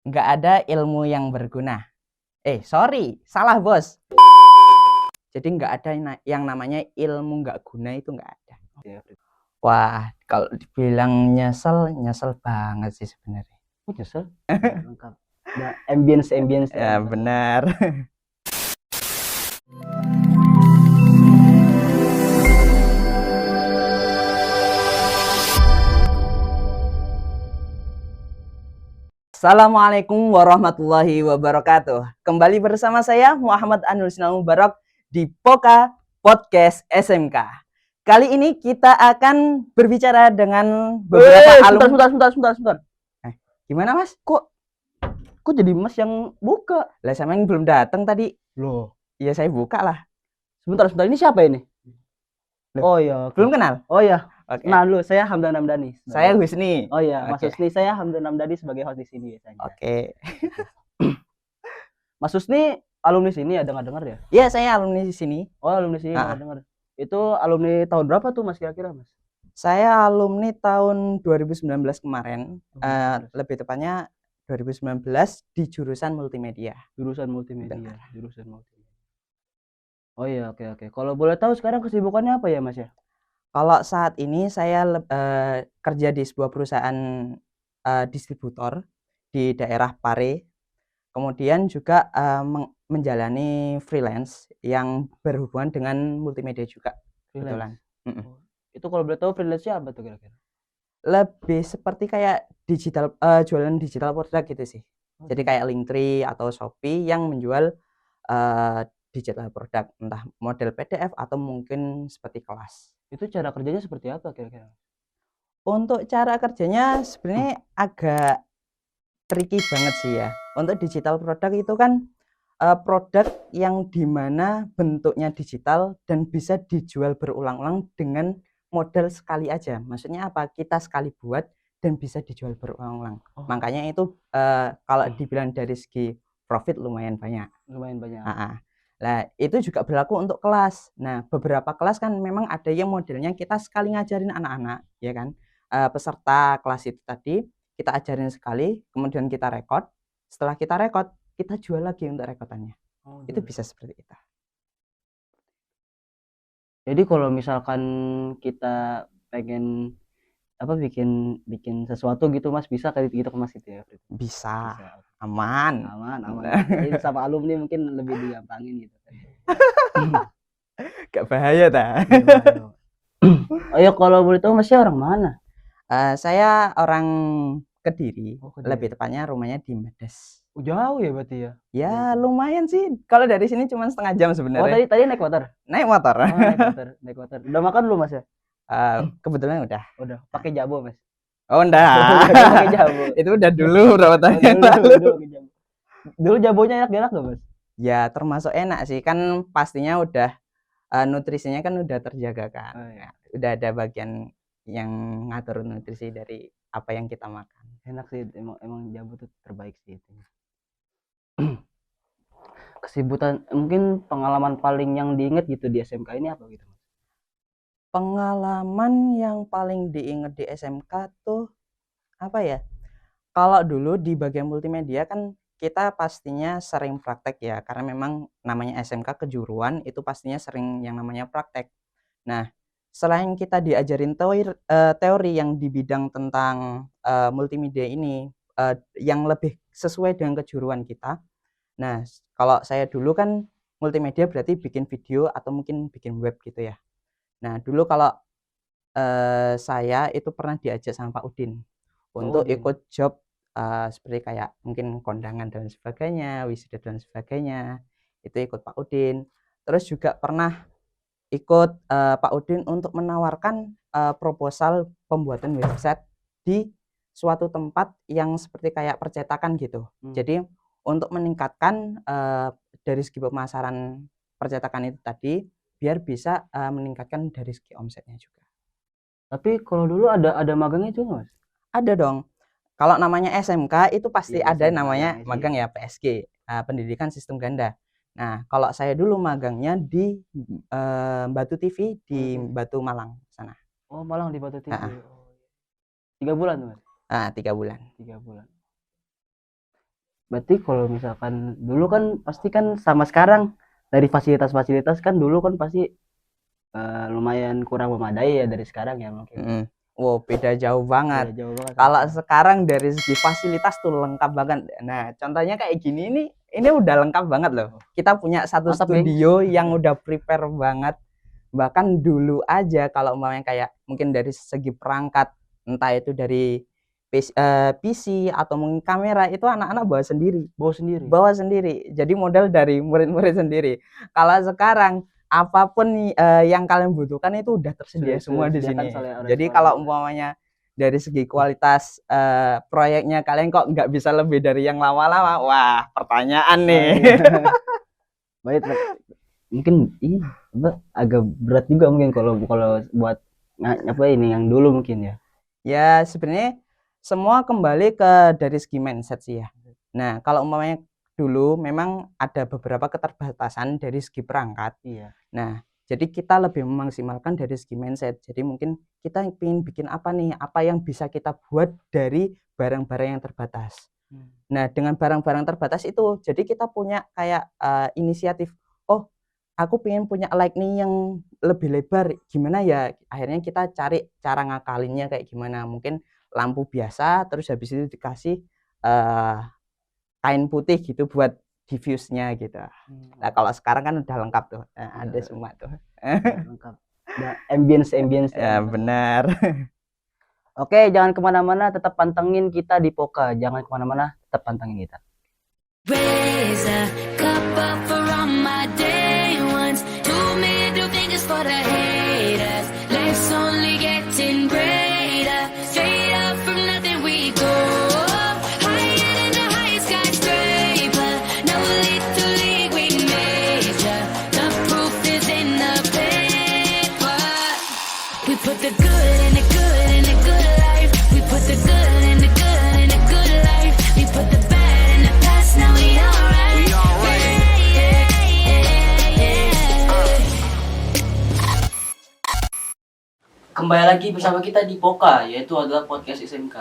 nggak ada ilmu yang berguna. Sorry, salah bos. Jadi nggak ada yang namanya ilmu nggak guna, itu nggak ada. Wah, kalau dibilang nyesel, nyesel banget sih sebenarnya. Nyesel? Lengkap. Ada ambience Ya benar. Assalamualaikum warahmatullahi wabarakatuh. Kembali bersama saya Muhammad Anur Sinal Mubarak di Poka Podcast SMK. Kali ini kita akan berbicara dengan beberapa alumni. Sebentar. Gimana mas? Kok jadi mas yang buka? Lah sama yang belum datang tadi. Loh. Iya saya buka lah. Sebentar. Ini siapa ini? Loh, oh iya. Belum kenal? Oh iya. Oke. Nah dulu, saya Hamdan Hamdani. Saya Husni. Oh iya, Mas Husni. Saya Hamdan Hamdani sebagai host di sini biasanya. Oke. Mas Husni alumni sini ya, dengar-dengar ya? Iya, saya alumni di sini. Oh, alumni sini, dengar. Itu alumni tahun berapa tuh Mas kira-kira, Mas? Saya alumni tahun 2019 kemarin. Lebih tepatnya 2019 di jurusan multimedia. Jurusan multimedia. Oh iya, oke. Kalau boleh tahu sekarang kesibukannya apa ya, Mas ya? Kalau saat ini saya kerja di sebuah perusahaan distributor di daerah Pare. Kemudian juga menjalani freelance yang berhubungan dengan multimedia juga. Kebetulan. Itu kalau boleh tahu freelance-nya apa tuh kira-kira? Lebih seperti kayak digital, jualan digital produk gitu sih. Jadi kayak Linktree atau Shopee yang menjual digital produk, entah model PDF atau mungkin seperti kelas. Itu cara kerjanya seperti apa kira-kira? Untuk cara kerjanya sebenarnya agak tricky banget sih ya. Untuk digital produk itu kan produk yang dimana bentuknya digital dan bisa dijual berulang-ulang dengan modal sekali aja. Maksudnya apa? Kita sekali buat dan bisa dijual berulang-ulang. Makanya itu kalau dibilang dari segi profit lumayan banyak. Nah, itu juga berlaku untuk kelas. Nah, beberapa kelas kan memang ada yang modelnya kita sekali ngajarin anak-anak, ya kan? Peserta kelas itu tadi kita ajarin sekali, kemudian kita rekod. Setelah kita rekod, kita jual lagi untuk rekodannya. Itu bisa seperti itu. Jadi kalau misalkan kita pengen bikin sesuatu gitu Mas, bisa kayak gitu ke Mas itu ya? Bisa. Aman. Jadi sama alumni mungkin lebih digampangin gitu. Gak bahaya ta? Oh ya, kalau boleh tahu Masnya orang mana? Saya orang Kediri. Lebih tepatnya rumahnya di Medes. Jauh ya berarti ya? Ya lumayan sih. Kalau dari sini cuma setengah jam sebenarnya. Oh tadi naik motor? Naik motor. Naik motor. Udah makan belum Mas ya? Kebetulan udah. Pakai jabo Mas? Oh enggak. Pakai jabo. Itu udah dulu berapa tahun yang lalu. Dulu jabonya enak gak Mas? Ya termasuk enak sih, kan pastinya udah nutrisinya kan udah terjaga kan. Udah ada bagian yang ngatur nutrisi dari apa yang kita makan. Enak sih, emang jabu tuh terbaik sih itu. Kesibukan mungkin pengalaman paling yang diinget gitu di SMK ini apa gitu? Pengalaman yang paling diinget di SMK tuh apa ya? Kalau dulu di bagian multimedia kan kita pastinya sering praktek ya, karena memang namanya SMK kejuruan itu pastinya sering yang namanya praktek. Nah, selain kita diajarin teori yang di bidang tentang multimedia ini yang lebih sesuai dengan kejuruan kita. Nah, kalau saya dulu kan multimedia berarti bikin video atau mungkin bikin web gitu ya. Nah, dulu kalau saya itu pernah diajak sama Pak Udin untuk ikut job seperti kayak mungkin kondangan dan sebagainya, wisuda dan sebagainya. Itu ikut Pak Udin. Terus juga pernah ikut Pak Udin untuk menawarkan proposal pembuatan website di suatu tempat yang seperti kayak percetakan gitu. Jadi untuk meningkatkan dari segi pemasaran percetakan itu tadi, biar bisa meningkatkan dari segi omsetnya juga. Tapi kalau dulu ada magangnya juga Mas? Ada dong. Kalau namanya SMK itu pasti ada namanya magang ya, PSG, pendidikan sistem ganda. Nah, kalau saya dulu magangnya di Batu TV di Batu Malang sana. Oh, Malang di Batu TV. 3 bulan Mas? 3 bulan. Berarti kalau misalkan dulu kan pasti kan sama sekarang dari fasilitas-fasilitas kan dulu kan pasti lumayan kurang memadai ya dari sekarang ya mungkin. Wow, beda jauh banget. Beda jauh banget. Kalau sekarang dari segi fasilitas tuh lengkap banget. Nah, contohnya kayak gini ini udah lengkap banget loh. Kita punya satu Mantap, studio yang udah prepare banget. Bahkan dulu aja kalau umpamanya kayak mungkin dari segi perangkat, entah itu dari PC atau mungkin kamera, itu anak-anak bawa sendiri. Bawa sendiri. Jadi modal dari murid-murid sendiri. Kalau sekarang apapun yang kalian butuhkan itu udah tersedia semua di sini. Jadi kalau umpamanya dari segi kualitas proyeknya kalian kok nggak bisa lebih dari yang lama-lama, wah pertanyaan nih. Baik, mungkin ini agak berat juga mungkin kalau buat apa ini yang dulu mungkin ya. Ya sebenarnya semua kembali ke dari segi mindset sih ya. Nah kalau umpamanya dulu memang ada beberapa keterbatasan dari segi perangkat. Iya. Nah jadi kita lebih memaksimalkan dari segi mindset. Jadi mungkin kita ingin bikin apa nih, apa yang bisa kita buat dari barang-barang yang terbatas. Nah dengan barang-barang terbatas itu, jadi kita punya kayak inisiatif, oh aku pengen punya light nih yang lebih lebar, gimana ya? Akhirnya kita cari cara ngakalinnya kayak gimana. Mungkin lampu biasa, terus habis itu dikasih kain putih gitu buat diffuse-nya gitu. Nah kalau sekarang kan udah lengkap tuh, ada semua tuh. Lengkap. Ada ambience Ya benar. Oke, jangan kemana-mana, tetap pantengin kita di Poka. Jangan kemana-mana, tetap pantengin kita. Raise a cup up for all my day ones. 2 middle fingers for the haters. Life's only getting greater. Straight up from nothing we go. Higher than the highest skyscraper. No little league we major. The proof is in the paper. We put the good in the good in the good life. We put the good in the good in the good life. We put the bad in the past, now we alright. We alright. Kembali lagi bersama kita di Poka, yaitu adalah podcast SMK.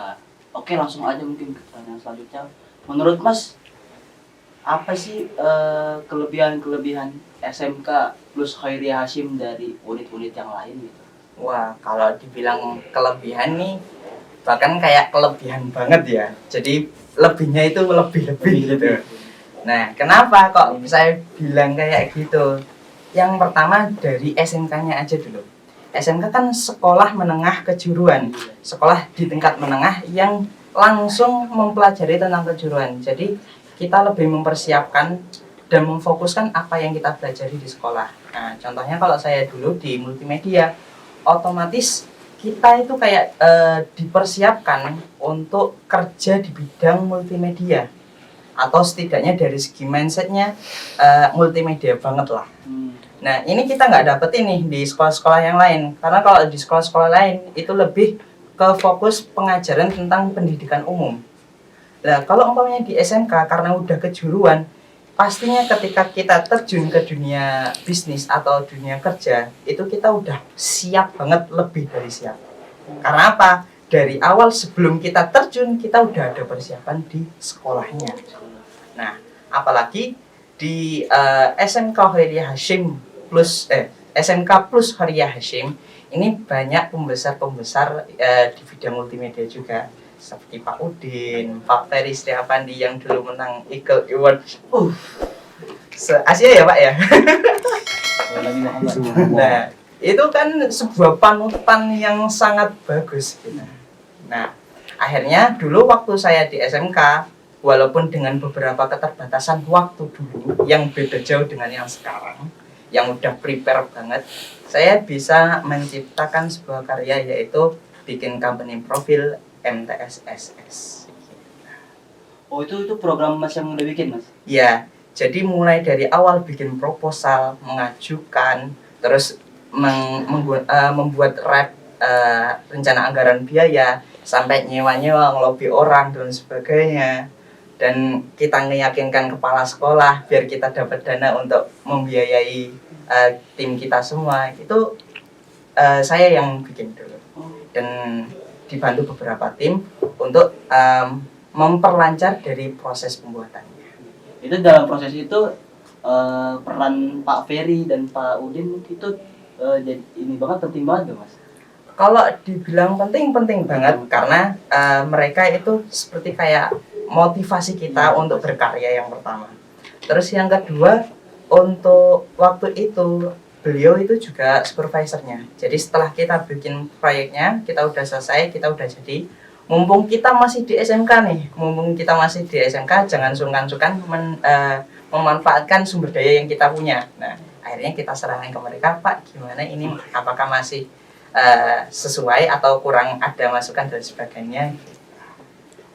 Oke, langsung aja mungkin ke pertanyaan selanjutnya. Menurut Mas, apa sih kelebihan-kelebihan SMK plus Khairiyah Hasyim dari unit-unit yang lain gitu? Wah, kalau dibilang kelebihan nih, bahkan kayak kelebihan banget ya. Jadi lebihnya itu lebih-lebih gitu. Nah, kenapa kok saya bilang kayak gitu? Yang pertama dari SMK-nya aja dulu. SMK kan sekolah menengah kejuruan, sekolah di tingkat menengah yang langsung mempelajari tentang kejuruan. Jadi kita lebih mempersiapkan dan memfokuskan apa yang kita pelajari di sekolah. Nah, contohnya kalau saya dulu di multimedia, otomatis kita itu kayak dipersiapkan untuk kerja di bidang multimedia, atau setidaknya dari segi mindsetnya multimedia banget lah. Nah ini kita nggak dapet ini di sekolah-sekolah yang lain, karena kalau di sekolah-sekolah lain itu lebih ke fokus pengajaran tentang pendidikan umum. Nah kalau umpamanya di SMK karena udah kejuruan, pastinya ketika kita terjun ke dunia bisnis atau dunia kerja, itu kita udah siap banget, lebih dari siap. Karena apa? Dari awal sebelum kita terjun, kita udah ada persiapan di sekolahnya. Nah, apalagi di SMK Khairiyah Hasyim plus SMK plus Khairiyah Hasyim, ini banyak pembesar-pembesar di bidang multimedia juga. Seperti Pak Udin, Pak Ferry Setiapandi yang dulu menang Eagle Award. Se-Asia ya Pak ya? Nah, itu kan sebuah panutan yang sangat bagus gitu. Nah, akhirnya dulu waktu saya di SMK, walaupun dengan beberapa keterbatasan waktu dulu yang beda jauh dengan yang sekarang, yang udah prepare banget, saya bisa menciptakan sebuah karya, yaitu bikin company profil MTSSS. Oh, itu program Mas yang udah bikin, Mas? Ya, jadi mulai dari awal bikin proposal, mengajukan, terus membuat rencana anggaran biaya, sampai nyewa-nyewa, ngelobi orang dan sebagainya. Dan kita meyakinkan kepala sekolah biar kita dapat dana untuk membiayai tim kita semua. Itu saya yang bikin dulu, dan dibantu beberapa tim untuk memperlancar dari proses pembuatannya. Itu dalam proses itu peran Pak Ferry dan Pak Udin itu jadi ini banget, penting banget tuh Mas. Kalau dibilang penting banget karena mereka itu seperti kayak motivasi kita untuk berkarya yang pertama. Terus yang kedua, untuk waktu itu beliau itu juga supervisornya. Jadi setelah kita bikin proyeknya, kita udah selesai, kita udah jadi. Mumpung kita masih di SMK nih, jangan sungkan-sungkan memanfaatkan sumber daya yang kita punya. Nah, akhirnya kita serahkan ke mereka, Pak, gimana ini? Apakah masih sesuai atau kurang ada masukan dan sebagainya?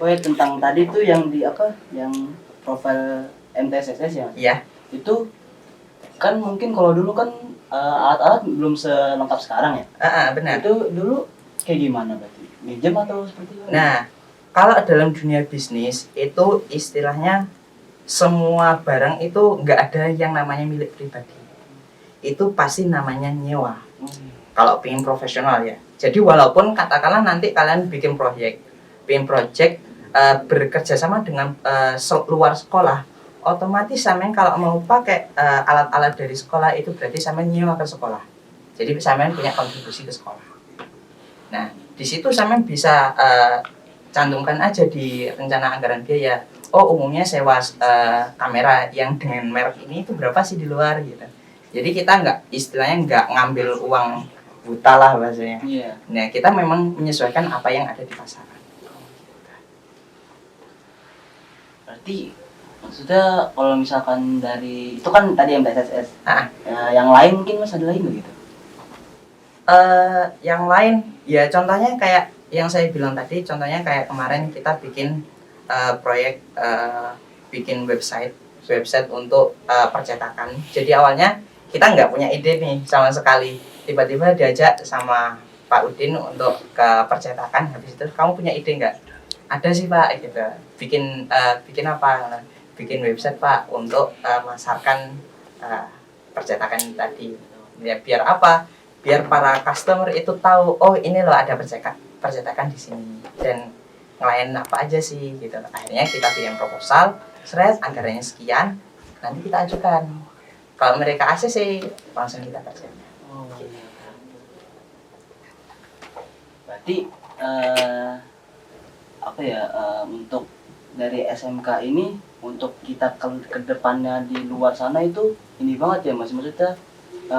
Oh ya, tentang tadi tuh yang di apa? Yang profil MTSSS ya? Iya. Itu kan mungkin kalau dulu kan alat-alat belum selengkap sekarang ya? Benar. Itu dulu kayak gimana berarti? Minjem atau seperti apa? Nah, kalau dalam dunia bisnis itu istilahnya semua barang itu nggak ada yang namanya milik pribadi. Itu pasti namanya nyewa. Kalau pengen profesional ya. Jadi walaupun katakanlah nanti kalian bikin project bekerja sama dengan luar sekolah, otomatis sampean kalau mau pakai alat-alat dari sekolah itu berarti sampean nyewa ke sekolah. Jadi sampean punya kontribusi ke sekolah. Nah, di situ sampean bisa cantumkan aja di rencana anggaran biaya. Oh, umumnya sewa kamera yang dengan merek ini itu berapa sih di luar gitu. Jadi kita istilahnya nggak ngambil uang buta lah bahasanya. Iya. Nah, kita memang menyesuaikan apa yang ada di pasaran. Berarti maksudnya kalau misalkan dari itu kan tadi MTSSS. Yang lain mungkin Mas ada lagi nggak gitu? Yang lain ya contohnya kayak yang saya bilang tadi, contohnya kayak kemarin kita bikin proyek bikin website untuk percetakan. Jadi awalnya kita nggak punya ide nih sama sekali, tiba-tiba diajak sama Pak Udin untuk ke percetakan. Habis itu, kamu punya ide nggak? Ada sih Pak, gitu. Bikin apa? Bikin website Pak untuk masarkan percetakan tadi. Ya biar apa? Biar para customer itu tahu, oh ini loh ada percetakan di sini dan ngelayan apa aja sih gitu. Akhirnya kita bikin proposal, anggarannya sekian, nanti kita ajukan. Kalau mereka ACC langsung kita kerjakan. Oh, gitu. Berarti apa ya, untuk dari SMK ini untuk kita ke depannya di luar sana itu ini banget ya Mas, maksudnya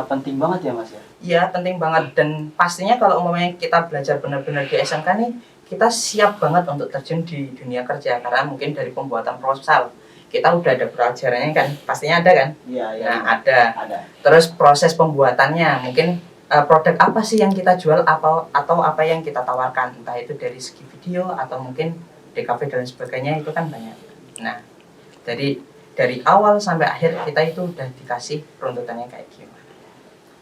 penting banget ya Mas ya? Iya, penting banget, dan pastinya kalau umpamanya kita belajar benar-benar di SMK nih, kita siap banget untuk terjun di dunia kerja karena mungkin dari pembuatan proposal kita udah ada pelajarannya kan, pastinya ada kan? Iya. Nah, ada. Terus proses pembuatannya, mungkin produk apa sih yang kita jual atau apa yang kita tawarkan, entah itu dari segi video atau mungkin DKV dan sebagainya, itu kan banyak. Nah, jadi dari awal sampai akhir kita itu udah dikasih runtutannya kayak gimana.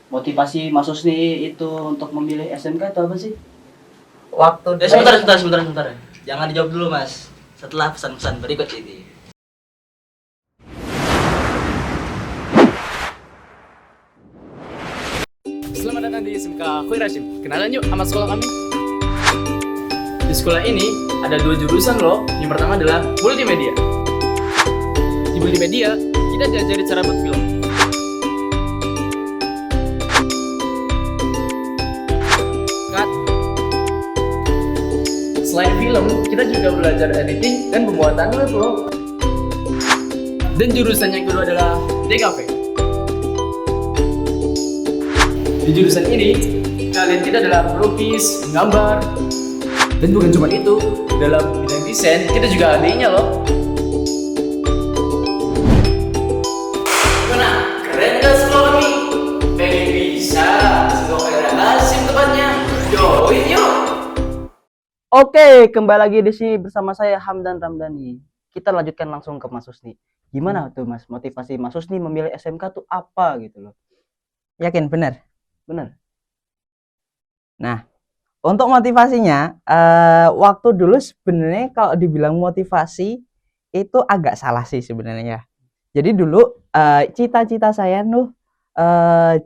Motivasi Mas Husni itu untuk memilih SMK itu apa sih? Waktu sebentar. Jangan dijawab dulu Mas. Setelah pesan-pesan berikut ini. Selamat datang di SMK Khoi Rashim. Kenalan yuk sama sekolah kami. Di sekolah ini ada 2 jurusan loh. Yang pertama adalah multimedia. Di multimedia, kita diajari cara buat film. Cut. Selain film, kita juga belajar editing dan pembuatan web loh. Dan jurusan yang kedua adalah DKV. Di jurusan ini, kalian kita adalah melukis, menggambar, dan bukan cuma itu, dalam bidang desain kita juga ahlinya loh. Gimana? Keren gak sekolah kami? Pengen bisa, semoga berhasil tepatnya. Join yuk! Oke, kembali lagi di sini bersama saya Hamdan Ramdhani. Kita lanjutkan langsung ke Mas Husni. Gimana tuh Mas, motivasi Mas Husni memilih SMK tuh apa gitu loh? Yakin benar? Benar. Nah, untuk motivasinya, waktu dulu sebenarnya kalau dibilang motivasi itu agak salah sih sebenarnya. Jadi dulu cita-cita saya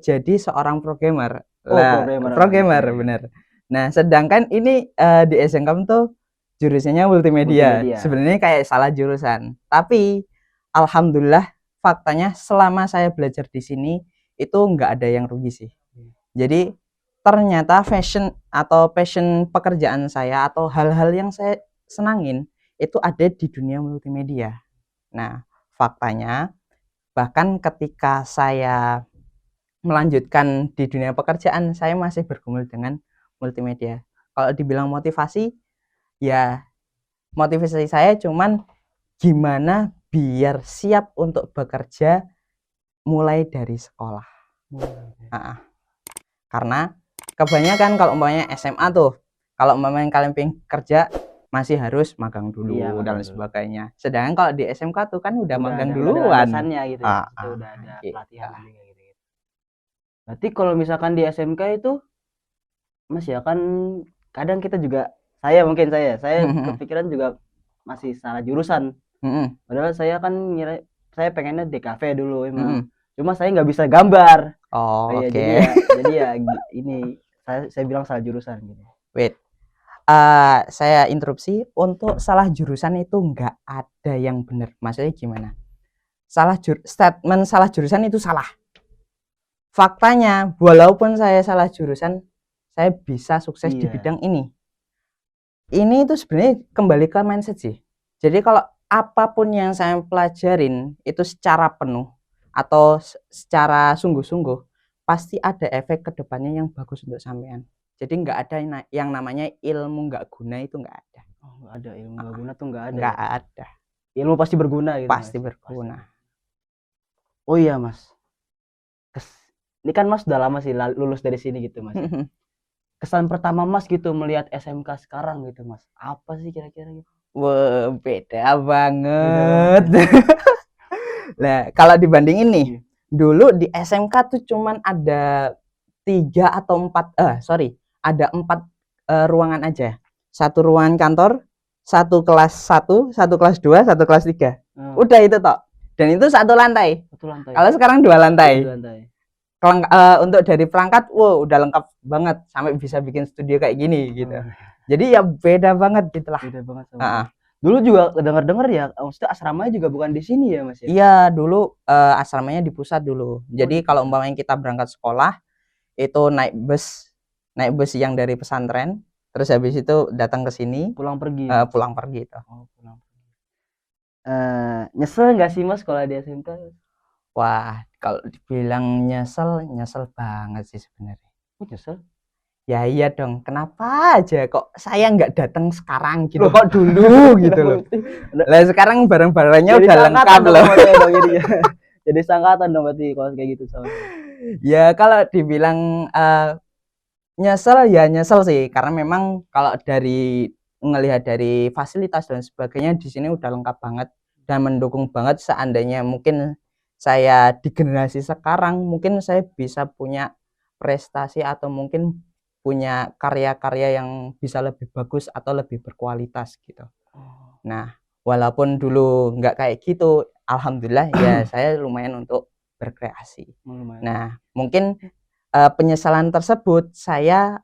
jadi seorang programmer. Oh, programmer bener. Nah, sedangkan ini di SMK tuh jurusannya multimedia. Multimedia. Sebenarnya kayak salah jurusan. Tapi alhamdulillah faktanya selama saya belajar di sini itu nggak ada yang rugi sih. Jadi ternyata passion pekerjaan saya atau hal-hal yang saya senangin itu ada di dunia multimedia. Nah, faktanya bahkan ketika saya melanjutkan di dunia pekerjaan, saya masih bergumul dengan multimedia. Kalau dibilang motivasi, ya motivasi saya cuman gimana biar siap untuk bekerja mulai dari sekolah. Karena kebanyakan kalau umpamanya SMA tuh, kalau umpamanya kalian pengen kerja masih harus magang dulu dan sebagainya. Sedangkan kalau di SMK tuh kan udah magang duluan. Udah gitu ya. Udah ada pelatihan juga gitu. Berarti kalau misalkan di SMK itu Mas ya kan kadang kita juga saya kepikiran juga masih salah jurusan. Padahal saya kan ngira saya pengennya DKV dulu emang. Cuma saya nggak bisa gambar. Oke. Jadi ya ini saya bilang salah jurusan gitu. Wait. Saya interupsi, untuk salah jurusan itu nggak ada yang benar. Maksudnya gimana? Statement salah jurusan itu salah. Faktanya, walaupun saya salah jurusan, saya bisa sukses di bidang ini. Ini itu sebenarnya kembali ke mindset sih. Jadi kalau apapun yang saya pelajarin itu secara penuh atau secara sungguh-sungguh, pasti ada efek kedepannya yang bagus untuk sampean. Jadi nggak ada yang namanya ilmu nggak guna, itu nggak ada. Nggak ada ilmu nggak guna tuh nggak ada. Nggak ada. Ilmu pasti berguna gitu. Pasti berguna. Oh iya Mas. Ini kan Mas udah lama sih lulus dari sini gitu Mas. Kesan pertama Mas gitu melihat SMK sekarang gitu Mas, apa sih kira-kira gitu? Wah, beda banget. Nah, kalau dibandingin nih, dulu di SMK tuh cuman ada 3 atau 4, ada 4 ruangan aja. 1 ruangan kantor, 1 kelas 1, 1 kelas 2, 1 kelas 3. Udah itu toh. Dan itu 1 lantai. Kalau sekarang 2 lantai. Untuk dari perangkat, udah lengkap banget sampai bisa bikin studio kayak gini gitu. Jadi ya beda banget gitulah. Beda banget sama. Dulu juga dengar-dengar ya, maksudnya asramanya juga bukan di sini ya Mas ya? Iya, dulu asramanya di pusat dulu. Jadi kalau umpamanya kita berangkat sekolah itu naik bus yang dari pesantren, terus habis itu datang ke sini pulang pergi itu. Nyesel nggak sih Mas kalau di SMK? Wah, kalau dibilang nyesel banget sih sebenarnya. Nyesel? Ya iya dong, kenapa aja kok saya nggak datang sekarang gitu, kok dulu gitu loh. Lah sekarang barang-barangnya udah lengkap loh. Jadi sangkatan dong berarti kalau kayak gitu sama. Ya kalau dibilang nyesel sih, karena memang kalau dari ngelihat dari fasilitas dan sebagainya di sini udah lengkap banget dan mendukung banget. Seandainya mungkin saya di generasi sekarang, mungkin saya bisa punya prestasi atau mungkin punya karya-karya yang bisa lebih bagus atau lebih berkualitas gitu. Nah, walaupun dulu nggak kayak gitu, alhamdulillah ya saya lumayan untuk berkreasi. Nah, mungkin penyesalan tersebut saya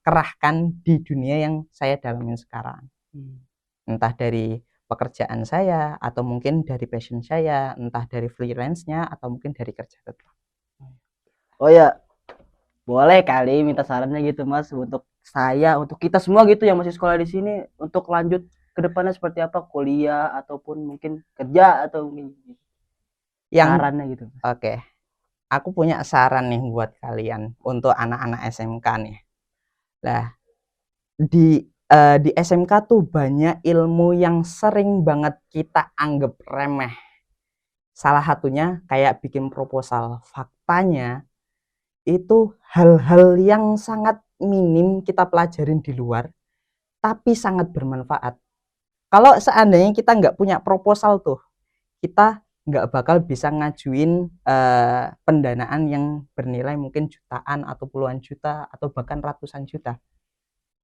kerahkan di dunia yang saya dalamin sekarang. Entah dari pekerjaan saya atau mungkin dari passion saya, entah dari freelance-nya atau mungkin dari kerja tetap. Oh ya, boleh kali minta sarannya gitu Mas untuk saya, untuk kita semua gitu yang masih sekolah di sini untuk lanjut ke depannya seperti apa, kuliah ataupun mungkin kerja atau mungkin sarannya gitu. Oke. Aku punya saran nih buat kalian untuk anak-anak SMK nih. Nah, di SMK tuh banyak ilmu yang sering banget kita anggap remeh. Salah satunya kayak bikin proposal. Faktanya itu hal-hal yang sangat minim kita pelajarin di luar, tapi sangat bermanfaat. Kalau seandainya kita nggak punya proposal tuh, kita nggak bakal bisa ngajuin pendanaan yang bernilai mungkin jutaan atau puluhan juta atau bahkan ratusan juta.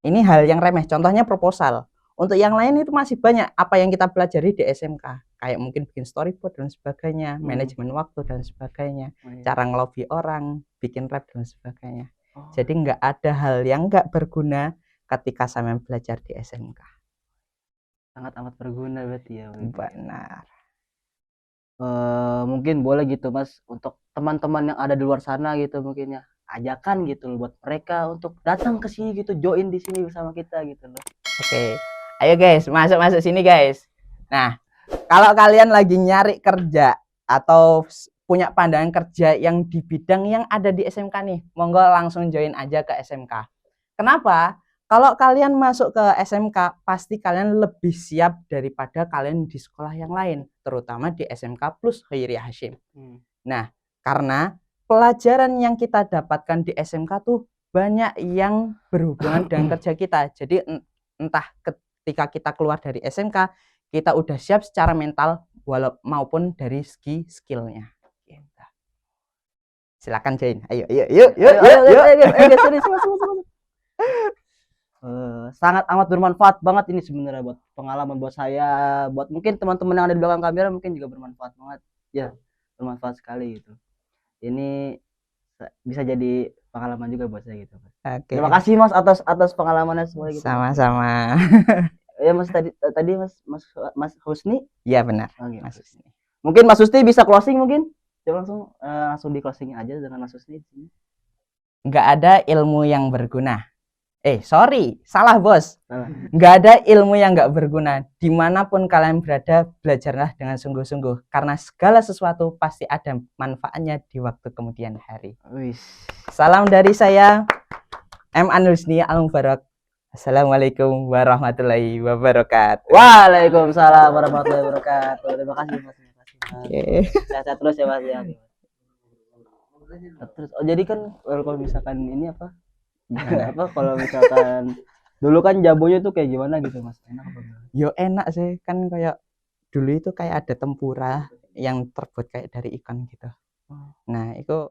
Ini hal yang remeh, contohnya proposal. Untuk yang lain itu masih banyak apa yang kita pelajari di SMK, kayak mungkin bikin storyboard dan sebagainya, manajemen waktu dan sebagainya, cara ngelobi orang, bikin rap dan sebagainya. Jadi nggak ada hal yang nggak berguna ketika saya belajar di SMK. sangat amat berguna berarti ya. Benar. Mungkin boleh gitu Mas untuk teman-teman yang ada di luar sana gitu mungkin ya, ajakan gitu loh buat mereka untuk datang ke sini gitu, join di sini bersama kita gitu loh. Oke, ayo guys, masuk sini guys. Nah, kalau kalian lagi nyari kerja atau punya pandangan kerja yang di bidang yang ada di SMK nih, monggo langsung join aja ke SMK. Kenapa? Kalau kalian masuk ke SMK, pasti kalian lebih siap daripada kalian di sekolah yang lain, terutama di SMK plus Khairiyah Hasyim. Nah, karena pelajaran yang kita dapatkan di SMK tuh banyak yang berhubungan dengan kerja kita. Jadi entah ketika kita keluar dari SMK, kita udah siap secara mental maupun dari segi skillnya. Silakan join. Ayo. Sangat amat bermanfaat banget ini sebenarnya buat pengalaman buat saya, buat mungkin teman-teman yang ada di belakang kamera mungkin juga bermanfaat banget ya, bermanfaat sekali gitu. Ini bisa jadi pengalaman juga buat saya gitu. Oke. Terima kasih Mas atas pengalamannya semua gitu. Sama-sama. Ya Mas tadi Mas Husni? Iya benar. Okay, Mas Husni. Mungkin Mas Husni bisa closing mungkin? Coba langsung di closing aja dengan Mas Husni. Nggak ada ilmu yang berguna. Sorry, salah bos. Nggak ada ilmu yang nggak berguna. Dimanapun kalian berada, belajarlah dengan sungguh-sungguh. Karena segala sesuatu pasti ada manfaatnya di waktu kemudian hari. Salam dari saya, M. Anusni Al-Mubarak. Assalamualaikum warahmatullahi wabarakatuh. Waalaikumsalam warahmatullahi wabarakatuh. Terima kasih Mas. Sehat terus ya Mas ya. Terus jadi kan kalau misalkan ini apa kalau misalkan dulu kan jabonya tuh kayak gimana gitu Mas, enak apa enggak? Yo enak sih, kan kayak dulu itu kayak ada tempura yang terbuat kayak dari ikan gitu. Nah itu